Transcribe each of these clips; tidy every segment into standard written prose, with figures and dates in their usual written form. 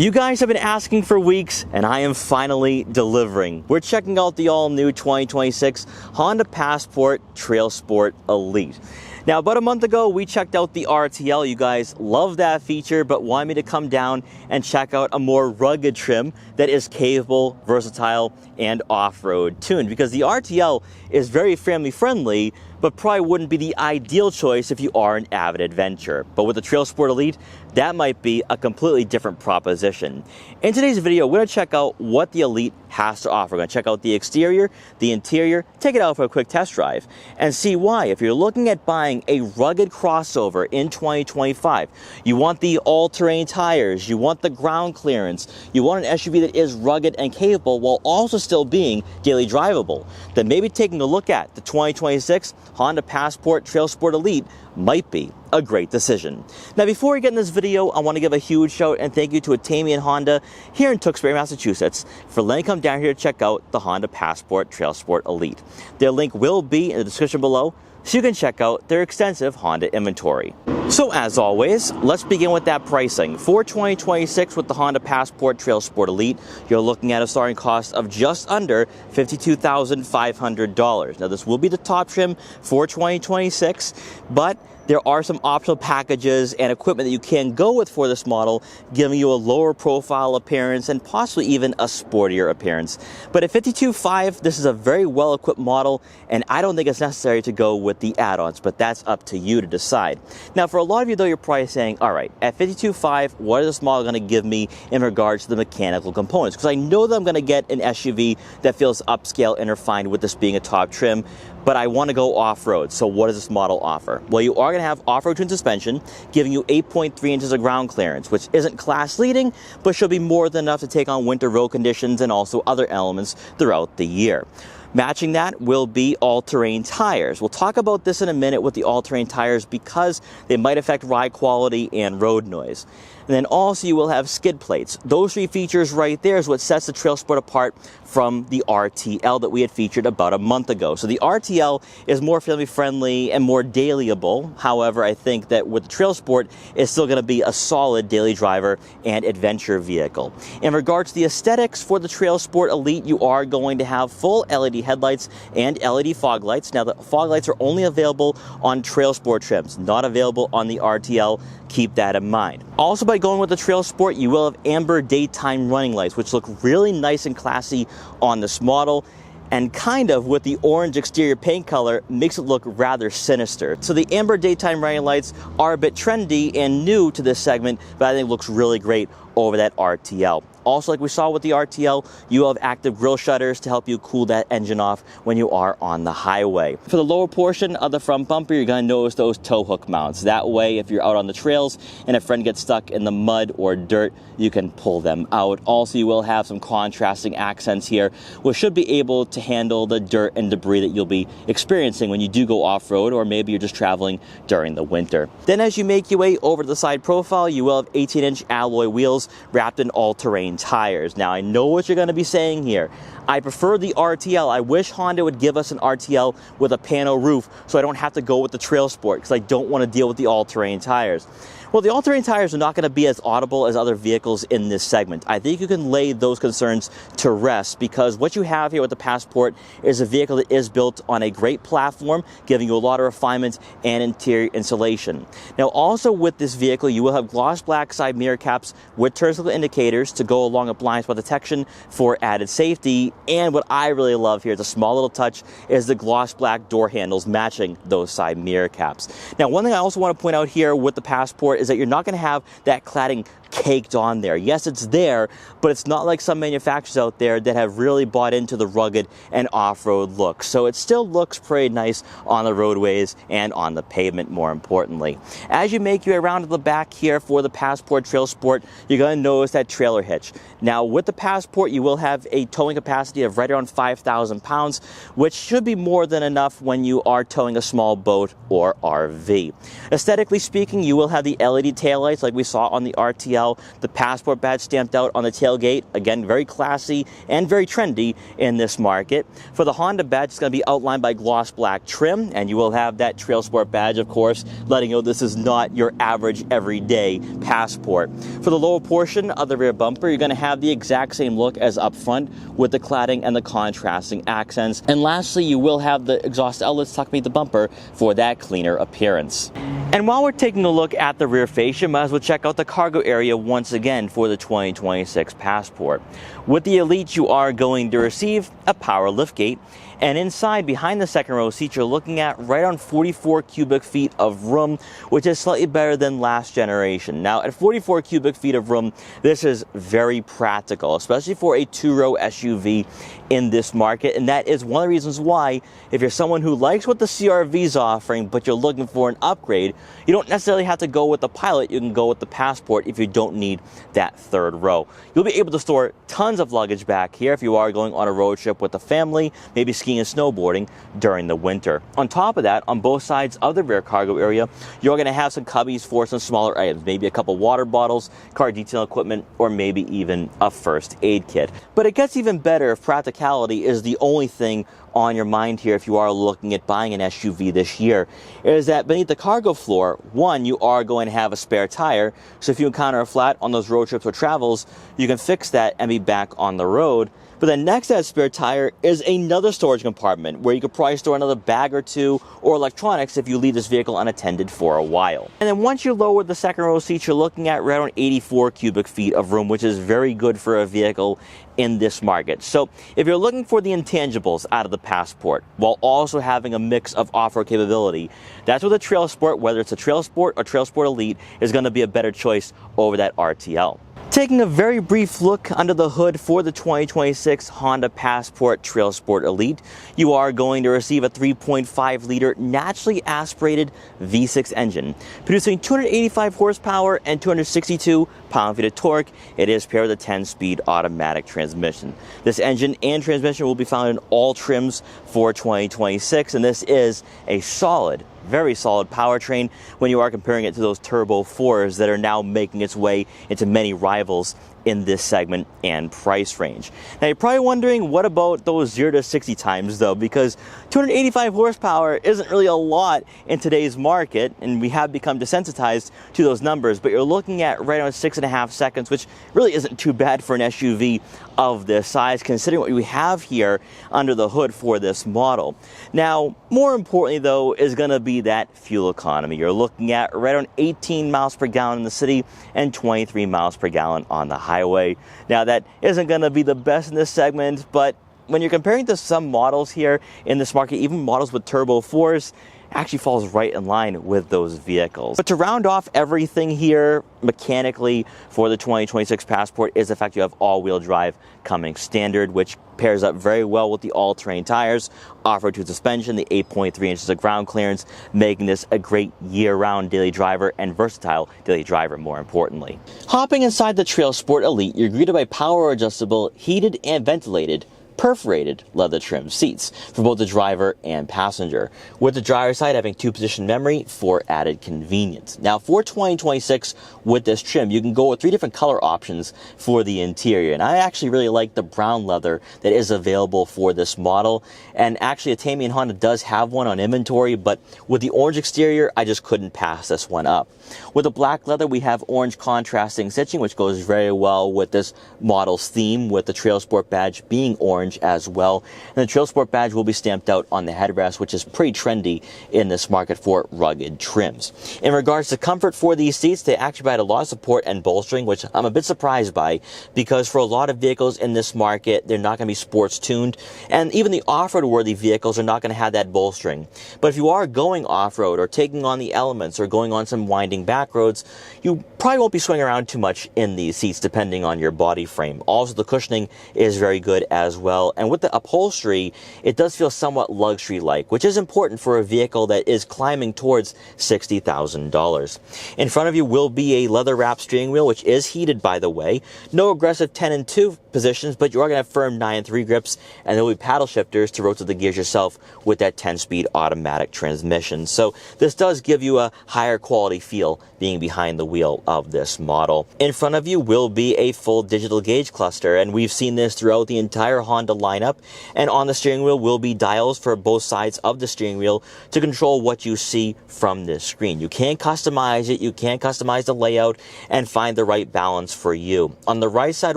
You guys have been asking for weeks, and I am finally delivering. We're checking out the all-new 2026 Honda Passport TrailSport Elite. Now, about a month ago, we checked out the RTL. You guys love that feature, but wanted me to come down and check out a more rugged trim that is capable, versatile, and off-road tuned. Because the RTL is very family-friendly, but probably wouldn't be the ideal choice if you are an avid adventurer. But with the TrailSport Elite, that might be a completely different proposition. In today's video, we're going to check out what the Elite has to offer. We're going to check out the exterior, the interior, take it out for a quick test drive, and see why. If you're looking at buying a rugged crossover in 2025, you want the all-terrain tires, you want the ground clearance, you want an SUV that is rugged and capable while also still being daily drivable, then maybe taking a look at the 2026 Honda Passport TrailSport Elite might be a great decision. Now, before we get in this video, I want to give a huge shout and thank you to Atamian Honda here in Tewksbury, Massachusetts for letting me come down here to check out the Honda Passport TrailSport Elite. Their link will be in the description below, so you can check out their extensive Honda inventory. So as always, let's begin with that pricing. For 2026 with the Honda Passport TrailSport Elite, you're looking at a starting cost of just under $52,500. Now, this will be the top trim for 2026, but there are some optional packages and equipment that you can go with for this model, giving you a lower profile appearance and possibly even a sportier appearance. But at $52,500, this is a very well-equipped model, and I don't think it's necessary to go with the add-ons, but that's up to you to decide. Now, for a lot of you, though, you're probably saying, all right, at $52,500, what is this model going to give me in regards to the mechanical components? Because I know that I'm going to get an SUV that feels upscale and refined with this being a top trim, but I want to go off-road. So what does this model offer? Well, you are going to have off-road tuned suspension, giving you 8.3 inches of ground clearance, which isn't class-leading, but should be more than enough to take on winter road conditions and also other elements throughout the year. Matching that will be all-terrain tires. We'll talk about this in a minute with the all-terrain tires because they might affect ride quality and road noise. And then also you will have skid plates. Those three features right there is what sets the TrailSport apart from the RTL that we had featured about a month ago. So the RTL is more family-friendly and more dailyable. However, I think that with the TrailSport, it's still going to be a solid daily driver and adventure vehicle. In regards to the aesthetics for the TrailSport Elite, you are going to have full LED headlights and LED fog lights. Now, the fog lights are only available on TrailSport trims, not available on the RTL. Keep that in mind. Also, by going with the TrailSport, you will have amber daytime running lights, which look really nice and classy on this model, and kind of with the orange exterior paint color makes it look rather sinister. So the amber daytime running lights are a bit trendy and new to this segment, but I think it looks really great over that RTL. Also, like we saw with the RTL, you have active grille shutters to help you cool that engine off when you are on the highway. For the lower portion of the front bumper, you're going to notice those tow hook mounts. That way, if you're out on the trails and a friend gets stuck in the mud or dirt, you can pull them out. Also, you will have some contrasting accents here, which should be able to handle the dirt and debris that you'll be experiencing when you do go off-road, or maybe you're just traveling during the winter. Then as you make your way over to the side profile, you will have 18-inch alloy wheels wrapped in all-terrain tires. Now, I know what you're going to be saying here. I prefer the RTL. I wish Honda would give us an RTL with a pano roof so I don't have to go with the TrailSport because I don't want to deal with the all-terrain tires. Well, the all-terrain tires are not going to be as audible as other vehicles in this segment. I think you can lay those concerns to rest because what you have here with the Passport is a vehicle that is built on a great platform, giving you a lot of refinement and interior insulation. Now, also with this vehicle, you will have gloss black side mirror caps with turn signal indicators to go along with blind spot detection for added safety. And what I really love here, it's a small little touch, is the gloss black door handles matching those side mirror caps. Now, one thing I also want to point out here with the Passport is that you're not going to have that cladding caked on there. Yes, it's there, but it's not like some manufacturers out there that have really bought into the rugged and off-road look. So it still looks pretty nice on the roadways and on the pavement, more importantly. As you make your way around to the back here for the Passport TrailSport, you're going to notice that trailer hitch. Now, with the Passport, you will have a towing capacity of right around 5,000 pounds, which should be more than enough when you are towing a small boat or RV. Aesthetically speaking, you will have the LED taillights like we saw on the RTL RTL, the Passport badge stamped out on the tailgate. Again, very classy and very trendy in this market. For the Honda badge, it's going to be outlined by gloss black trim, and you will have that TrailSport badge, of course, letting you know this is not your average everyday Passport. For the lower portion of the rear bumper, you're going to have the exact same look as up front with the cladding and the contrasting accents. And lastly, you will have the exhaust outlets tucked beneath the bumper for that cleaner appearance. And while we're taking a look at the rear fascia, might as well check out the cargo area once again for the 2026 Passport. With the Elite, you are going to receive a power liftgate, and inside, behind the second row seat, you're looking at right on 44 cubic feet of room, which is slightly better than last generation. Now, at 44 cubic feet of room, this is very practical, especially for a two-row SUV in this market, and that is one of the reasons why, if you're someone who likes what the CR-V is offering, but you're looking for an upgrade, you don't necessarily have to go with the Pilot. You can go with the Passport if you don't need that third row. You'll be able to store tons of luggage back here if you are going on a road trip with the family, maybe skiing and snowboarding during the winter. On top of that, on both sides of the rear cargo area, you're going to have some cubbies for some smaller items, maybe a couple water bottles, car detail equipment, or maybe even a first aid kit. But it gets even better if practicality is the only thing on your mind here if you are looking at buying an SUV this year, is that beneath the cargo floor, one, you are going to have a spare tire, so if you encounter a flat on those road trips or travels, you can fix that and be back on the road. But then next to that spare tire is another storage compartment where you could probably store another bag or two or electronics if you leave this vehicle unattended for a while. And then once you lower the second row seat, you're looking at right around 84 cubic feet of room, which is very good for a vehicle in this market. So if you're looking for the intangibles out of the Passport while also having a mix of off-road capability, that's where the TrailSport, whether it's a TrailSport or TrailSport Elite, is going to be a better choice over that RTL. Taking a very brief look under the hood for the 2026 Honda Passport TrailSport Elite, you are going to receive a 3.5-liter naturally aspirated V6 engine, producing 285 horsepower and 262 pound-feet of torque. It is paired with a 10-speed automatic transmission. This engine and transmission will be found in all trims for 2026, and this is a solid, very solid powertrain when you are comparing it to those Turbo 4s that are now making its way into many rivals in this segment and price range. Now you're probably wondering, what about those 0 to 60 times though? Because 285 horsepower isn't really a lot in today's market, and we have become desensitized to those numbers, but you're looking at right around 6.5 seconds, which really isn't too bad for an SUV of this size, considering what we have here under the hood for this model. Now, more importantly though, is going to be that fuel economy. You're looking at right around 18 miles per gallon in the city and 23 miles per gallon on the highway. Now, that isn't going to be the best in this segment, but when you're comparing to some models here in this market, even models with Turbo 4s, actually falls right in line with those vehicles. But to round off everything here mechanically for the 2026 Passport is the fact you have all-wheel drive coming standard, which pairs up very well with the all-terrain tires, off-road to suspension, the 8.3 inches of ground clearance, making this a great year-round daily driver and versatile daily driver, more importantly. Hopping inside the TrailSport Elite, you're greeted by power-adjustable, heated and ventilated perforated leather trimmed seats for both the driver and passenger, with the driver's side having 2-position memory for added convenience. Now, for 2026 with this trim, you can go with 3 different color options for the interior, and I actually really like the brown leather that is available for this model. And actually, Atamian Honda does have one on inventory, but with the orange exterior, I just couldn't pass this one up. With the black leather, we have orange contrasting stitching, which goes very well with this model's theme, with the TrailSport badge being orange as well. And the TrailSport badge will be stamped out on the headrest, which is pretty trendy in this market for rugged trims. In regards to comfort for these seats, they actually provide a lot of support and bolstering, which I'm a bit surprised by, because for a lot of vehicles in this market, they're not going to be sports tuned, and even the off-road worthy vehicles are not going to have that bolstering. But if you are going off-road or taking on the elements or going on some winding back roads, you probably won't be swinging around too much in these seats depending on your body frame. Also, the cushioning is very good as well. well. And with the upholstery, it does feel somewhat luxury-like, which is important for a vehicle that is climbing towards $60,000. In front of you will be a leather-wrapped steering wheel, which is heated, by the way. No aggressive 10 and 2 positions, but you are going to have firm 9 and 3 grips, and there will be paddle shifters to rotate the gears yourself with that 10-speed automatic transmission. So this does give you a higher quality feel being behind the wheel of this model. In front of you will be a full digital gauge cluster, and we've seen this throughout the entire Honda lineup. And on the steering wheel will be dials for both sides of the steering wheel to control what you see from this screen. You can customize it, you can customize the layout and find the right balance for you. On the right side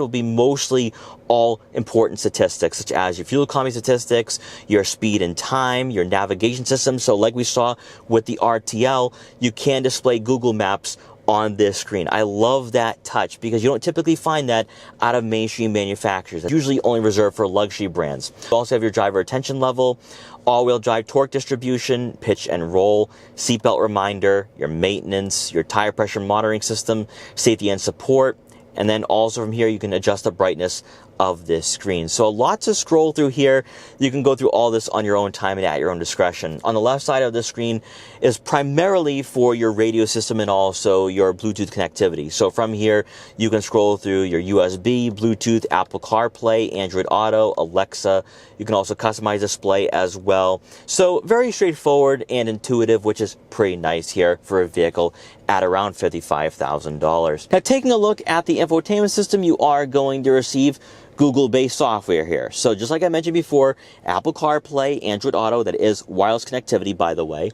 will be mostly all important statistics, such as your fuel economy statistics, your speed and time, your navigation system. So like we saw with the RTL, you can display Google Maps on this screen. I love that touch because you don't typically find that out of mainstream manufacturers. It's usually only reserved for luxury brands. You also have your driver attention level, all-wheel drive torque distribution, pitch and roll, seatbelt reminder, your maintenance, your tire pressure monitoring system, safety and support, and then also from here you can adjust the brightness of this screen. So a lot to scroll through here. You can go through all this on your own time and at your own discretion. On the left side of the screen is primarily for your radio system and also your Bluetooth connectivity. So from here, you can scroll through your USB, Bluetooth, Apple CarPlay, Android Auto, Alexa. You can also customize display as well. So very straightforward and intuitive, which is pretty nice here for a vehicle at around $55,000. Now, taking a look at the infotainment system, you are going to receive Google-based software here. So just like I mentioned before, Apple CarPlay, Android Auto, that is wireless connectivity, by the way.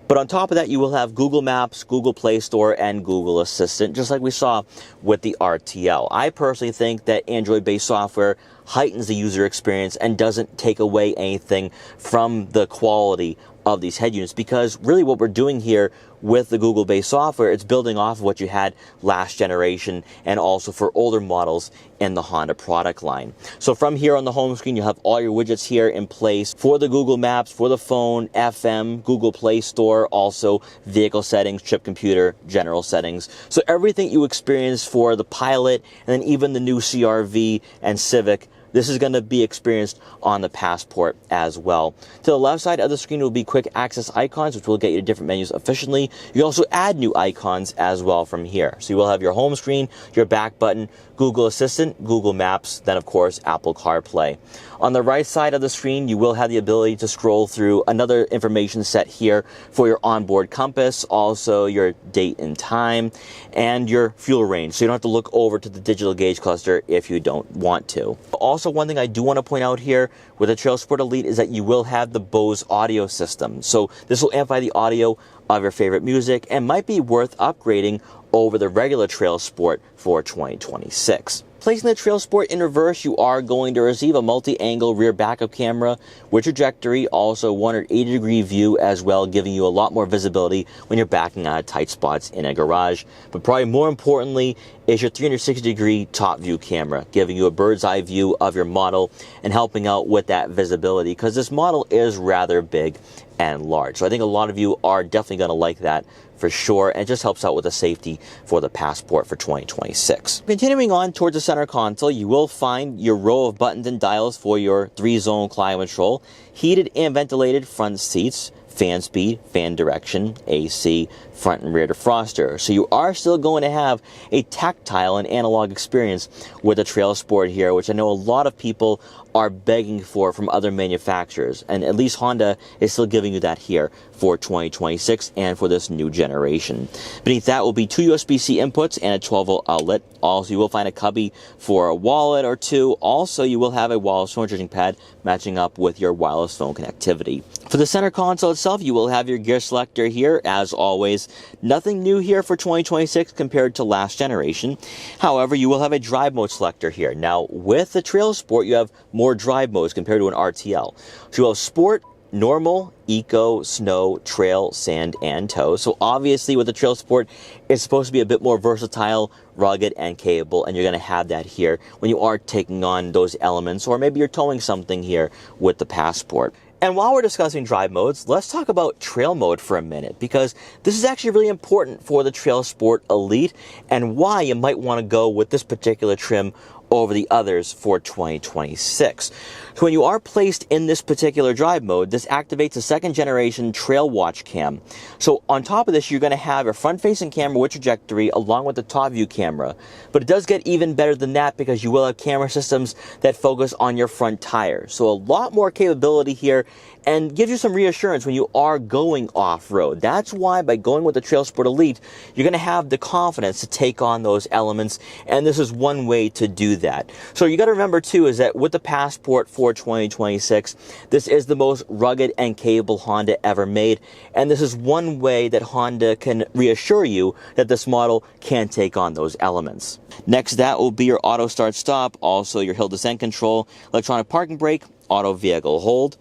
But on top of that, you will have Google Maps, Google Play Store, and Google Assistant, just like we saw with the RTL. I personally think that Android-based software heightens the user experience and doesn't take away anything from the quality of these head units, because really what we're doing here with the Google-based software, it's building off of what you had last generation and also for older models in the Honda product line. So from here on the home screen, you have all your widgets here in place for the Google Maps, for the phone, FM, Google Play Store, also vehicle settings, trip computer, general settings. So everything you experience for the Pilot and then even the new CR-V and Civic, this is going to be experienced on the Passport as well. To the left side of the screen will be quick access icons, which will get you to different menus efficiently. You can also add new icons as well from here. So you will have your home screen, your back button, Google Assistant, Google Maps, then of course Apple CarPlay. On the right side of the screen, you will have the ability to scroll through another information set here for your onboard compass, also your date and time, and your fuel range. So you don't have to look over to the digital gauge cluster if you don't want to. Also, one thing I do want to point out here with the TrailSport Elite is that you will have the Bose audio system. So this will amplify the audio of your favorite music and might be worth upgrading over the regular TrailSport for 2026. Placing the TrailSport in reverse, you are going to receive a multi-angle rear backup camera with trajectory, also 180-degree view as well, giving you a lot more visibility when you're backing out of tight spots in a garage. But probably more importantly is your 360-degree top view camera, giving you a bird's eye view of your model and helping out with that visibility, because this model is rather big and large. So I think a lot of you are definitely going to like that for sure, and it just helps out with the safety for the Passport for 2026. Continuing on towards the center console, you will find your row of buttons and dials for your 3-zone climate control, heated and ventilated front seats, fan speed, fan direction, AC, front and rear defroster. So you are still going to have a tactile and analog experience with the TrailSport here, which I know a lot of people are begging for from other manufacturers, and at least Honda is still giving you that here for 2026 and for this new generation. Beneath that will be 2 USB-C inputs and a 12-volt outlet. Also, you will find a cubby for a wallet or two. Also, you will have a wireless phone charging pad matching up with your wireless phone connectivity. For the center console itself, you will have your gear selector here, as always. Nothing new here for 2026 compared to last generation. However, you will have a drive mode selector here. Now, with the TrailSport, you have more drive modes compared to an RTL. So you have Sport, Normal, Eco, Snow, Trail, Sand, and Tow. So obviously with the TrailSport, it's supposed to be a bit more versatile, rugged, and capable, and you're going to have that here when you are taking on those elements, or maybe you're towing something here with the Passport. And while we're discussing drive modes, let's talk about trail mode for a minute, because this is actually really important for the TrailSport Elite and why you might want to go with this particular trim over the others for 2026. So when you are placed in this particular drive mode, this activates a second generation Trail Watch Cam. So on top of this, you're going to have a front-facing camera with trajectory along with the top view camera. But it does get even better than that because you will have camera systems that focus on your front tire. So a lot more capability here and gives you some reassurance when you are going off-road. That's why by going with the TrailSport Elite, you're going to have the confidence to take on those elements, and this is one way to do that. So you got to remember too is that with the Passport for 2026, this is the most rugged and capable Honda ever made, and this is one way that Honda can reassure you that this model can take on those elements. Next, that will be your auto start stop, also your hill descent control, electronic parking brake, auto vehicle hold.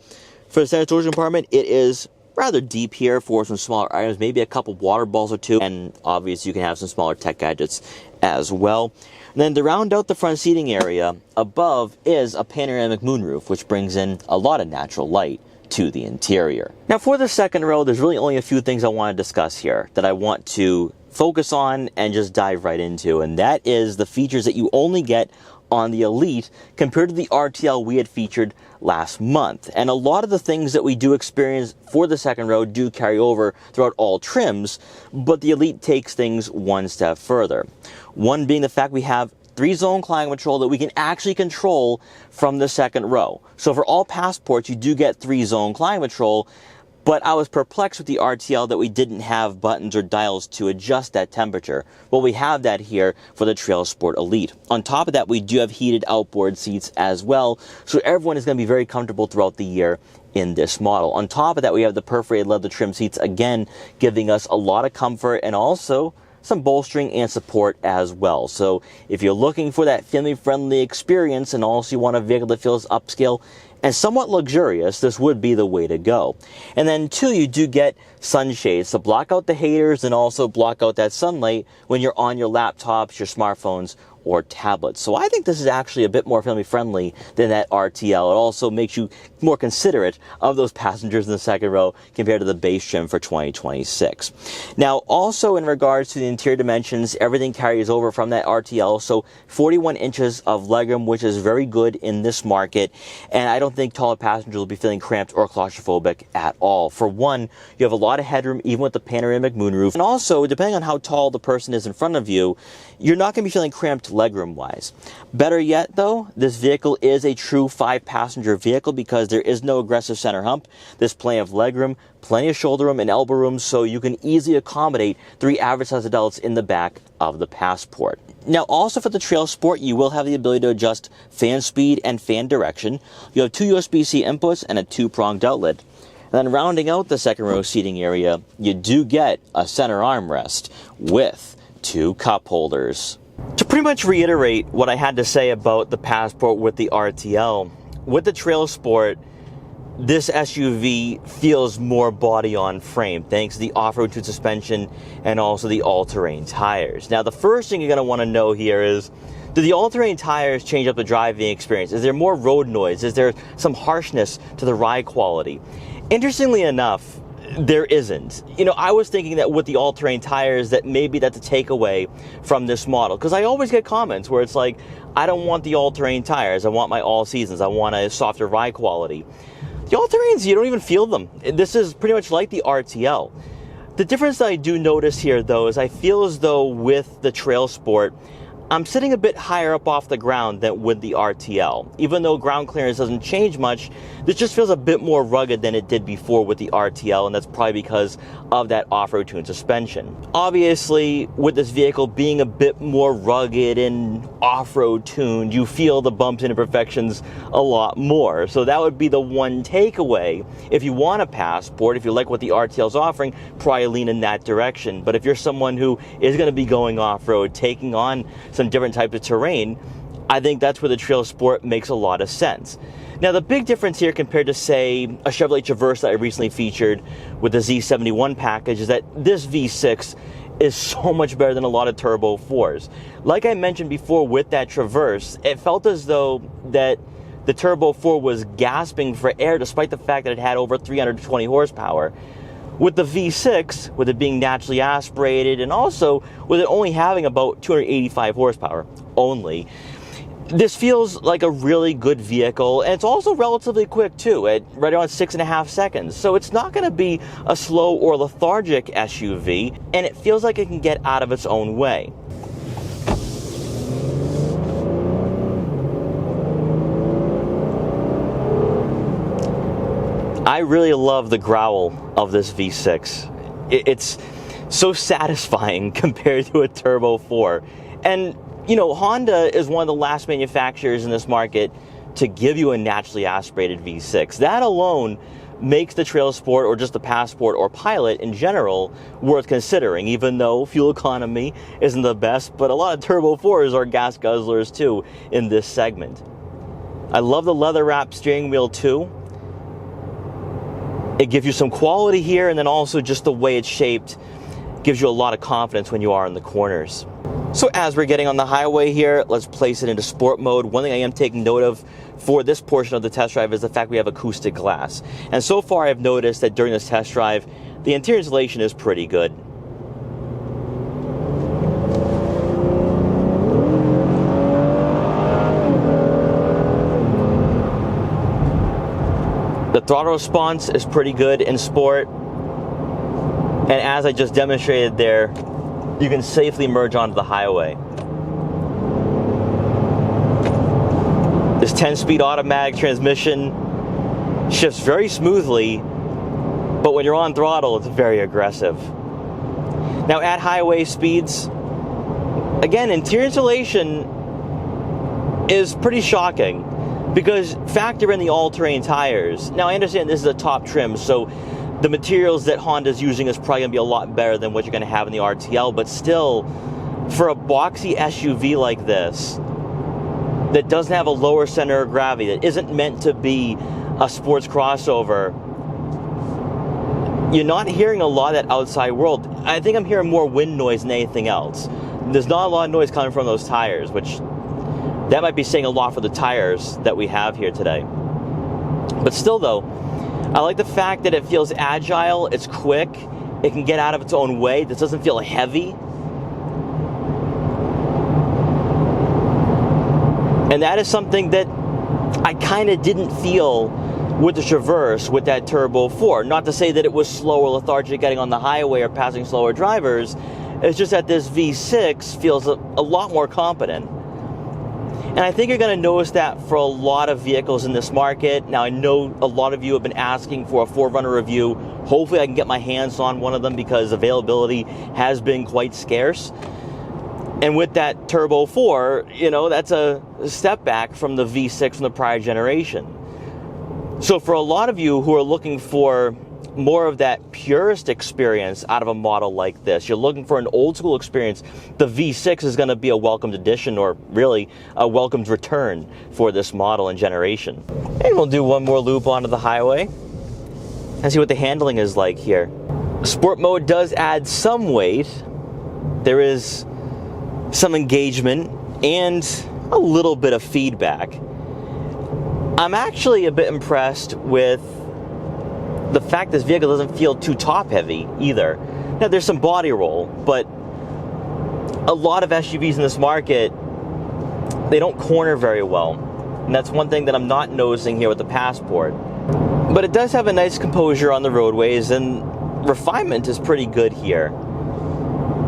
For the center storage compartment, it is rather deep here for some smaller items, maybe a couple water bottles or two, and obviously you can have some smaller tech gadgets as well. And then to round out the front seating area, above is a panoramic moonroof, which brings in a lot of natural light to the interior. Now for the second row, there's really only a few things I want to discuss here that I want to focus on and just dive right into, and that is the features that you only get on the Elite compared to the RTL we had featured last month. And a lot of the things that we do experience for the second row do carry over throughout all trims, but the Elite takes things one step further. One being the fact we have 3-zone climate control that we can actually control from the second row. So for all Passports, you do get 3-zone climate control, but I was perplexed with the RTL that we didn't have buttons or dials to adjust that temperature. Well, we have that here for the TrailSport Elite. On top of that, we do have heated outboard seats as well, so everyone is going to be very comfortable throughout the year in this model. On top of that, we have the perforated leather trim seats, again, giving us a lot of comfort and also some bolstering and support as well. So if you're looking for that family-friendly experience and also you want a vehicle that feels upscale and somewhat luxurious, this would be the way to go. And then two, you do get sunshades to block out the haters and also block out that sunlight when you're on your laptops, your smartphones, or tablets. So I think this is actually a bit more family friendly than that RTL. It also makes you more considerate of those passengers in the second row compared to the base trim for 2026. Now also in regards to the interior dimensions, everything carries over from that RTL. So 41 inches of legroom, which is very good in this market. And I don't think taller passengers will be feeling cramped or claustrophobic at all. For one, you have a lot of headroom even with the panoramic moonroof. And also, depending on how tall the person is in front of you, you're not going to be feeling cramped legroom wise. Better yet though, this vehicle is a true 5-passenger vehicle because there is no aggressive center hump. There's plenty of legroom, plenty of shoulder room and elbow room, so you can easily accommodate 3 average sized adults in the back of the Passport. Now also for the TrailSport, you will have the ability to adjust fan speed and fan direction. You have 2 USB-C inputs and a 2-pronged outlet. And then rounding out the second row seating area, you do get a center armrest with 2 cup holders. To pretty much reiterate what I had to say about the Passport with the RTL, with the TrailSport, this SUV feels more body on frame thanks to the off-road tuned suspension and also the all-terrain tires. Now the first thing you're going to want to know here is, do the all-terrain tires change up the driving experience? Is there more road noise? Is there some harshness to the ride quality? Interestingly enough, there isn't. You know, I was thinking that with the all-terrain tires that maybe that's a takeaway from this model, because I always get comments where it's like, I don't want the all-terrain tires, I want my all-seasons, I want a softer ride quality. The all-terrains, you don't even feel them. This is pretty much like the RTL. The difference that I do notice here though is I feel as though with the TrailSport, I'm sitting a bit higher up off the ground than with the RTL. Even though ground clearance doesn't change much, this just feels a bit more rugged than it did before with the RTL, and that's probably because of that off-road tuned suspension. Obviously, with this vehicle being a bit more rugged and off-road tuned, you feel the bumps and imperfections a lot more. So that would be the one takeaway. If you want a Passport, if you like what the RTL is offering, probably lean in that direction. But if you're someone who is going to be going off-road, taking on some different types of terrain, I think that's where the TrailSport makes a lot of sense. Now the big difference here compared to say a Chevrolet Traverse that I recently featured with the Z71 package is that this V6 is so much better than a lot of Turbo 4s. Like I mentioned before with that Traverse, it felt as though that the Turbo 4 was gasping for air despite the fact that it had over 320 horsepower. With the V6, with it being naturally aspirated and also with it only having about 285 horsepower only, This feels like a really good vehicle, and it's also relatively quick too, at right around 6.5 seconds. So it's not going to be a slow or lethargic SUV, and it feels like it can get out of its own way. I really love the growl of this V6. It's so satisfying compared to a Turbo 4. And you know, Honda is one of the last manufacturers in this market to give you a naturally aspirated V6. That alone makes the TrailSport or just the Passport or Pilot in general worth considering, even though fuel economy isn't the best, but a lot of Turbo 4s are gas guzzlers too in this segment. I love the leather wrap steering wheel too. It gives you some quality here, and then also just the way it's shaped gives you a lot of confidence when you are in the corners. So as we're getting on the highway here, let's place it into sport mode. One thing I am taking note of for this portion of the test drive is the fact we have acoustic glass. And so far I've noticed that during this test drive, the interior insulation is pretty good. The throttle response is pretty good in sport. And as I just demonstrated there, you can safely merge onto the highway. This 10-speed automatic transmission shifts very smoothly, but when you're on throttle, it's very aggressive. Now at highway speeds, again, interior insulation is pretty shocking because factor in the all-terrain tires. Now I understand this is a top trim, so the materials that Honda's using is probably going to be a lot better than what you're going to have in the RTL, but still, for a boxy SUV like this, that doesn't have a lower center of gravity, that isn't meant to be a sports crossover, you're not hearing a lot of that outside world. I think I'm hearing more wind noise than anything else. There's not a lot of noise coming from those tires, which that might be saying a lot for the tires that we have here today. But still though, I like the fact that it feels agile, it's quick, it can get out of its own way, this doesn't feel heavy. And that is something that I kind of didn't feel with the Traverse with that Turbo 4. Not to say that it was slow or lethargic getting on the highway or passing slower drivers, it's just that this V6 feels a lot more competent. And I think you're going to notice that for a lot of vehicles in this market. Now, I know a lot of you have been asking for a 4Runner review. Hopefully I can get my hands on one of them because availability has been quite scarce. And with that Turbo 4, you know, that's a step back from the V6 from the prior generation. So for a lot of you who are looking for more of that purist experience out of a model like this, you're looking for an old school experience, the V6 is going to be a welcomed addition, or really a welcomed return for this model and generation. And we'll do one more loop onto the highway and see what the handling is like here. Sport mode does add some weight. There is some engagement and a little bit of feedback. I'm actually a bit impressed with the fact this vehicle doesn't feel too top heavy either. Now there's some body roll, but a lot of SUVs in this market, they don't corner very well. And that's one thing that I'm not noticing here with the Passport. But it does have a nice composure on the roadways, and refinement is pretty good here.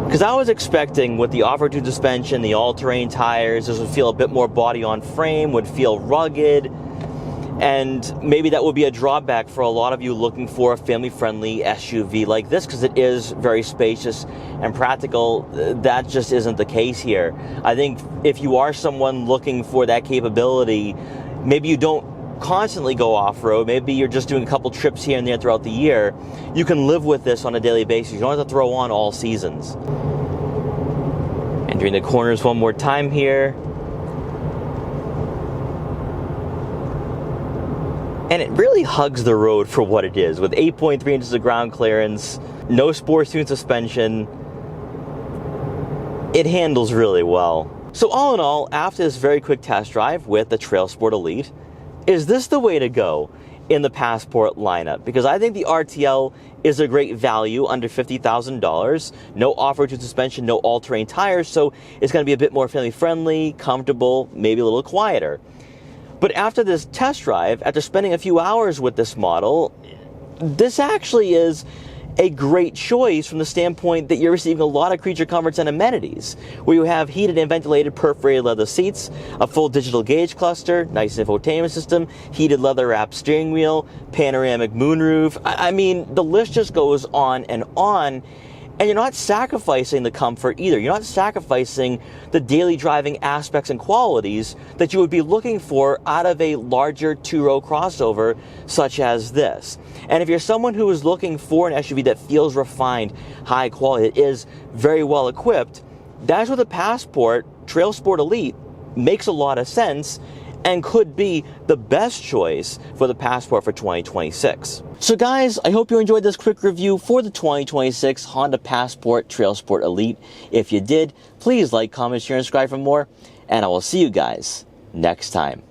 Because I was expecting with the off-road suspension, the all-terrain tires, this would feel a bit more body on frame, would feel rugged. And maybe that would be a drawback for a lot of you looking for a family-friendly SUV like this, because it is very spacious and practical. That just isn't the case here. I think if you are someone looking for that capability, maybe you don't constantly go off-road, maybe you're just doing a couple trips here and there throughout the year, you can live with this on a daily basis. You don't have to throw on all seasons. Entering the corners one more time here. And it really hugs the road for what it is, with 8.3 inches of ground clearance, no sports tuned suspension. It handles really well. So all in all, after this very quick test drive with the TrailSport Elite, is this the way to go? in the Passport lineup, because I think the RTL is a great value under $50,000. No off-road suspension, no all-terrain tires, so it's going to be a bit more family-friendly, comfortable, maybe a little quieter. But after this test drive, after spending a few hours with this model, this actually is a great choice from the standpoint that you're receiving a lot of creature comforts and amenities, where you have heated and ventilated perforated leather seats, a full digital gauge cluster, nice infotainment system, heated leather wrapped steering wheel, panoramic moonroof. I mean, the list just goes on, and you're not sacrificing the comfort either. You're not sacrificing the daily driving aspects and qualities that you would be looking for out of a larger two-row crossover such as this. And if you're someone who is looking for an SUV that feels refined, high quality, that is very well equipped, that's where the Passport TrailSport Elite makes a lot of sense and could be the best choice for the Passport for 2026. So guys, I hope you enjoyed this quick review for the 2026 Honda Passport TrailSport Elite. If you did, please like, comment, share, and subscribe for more, and I will see you guys next time.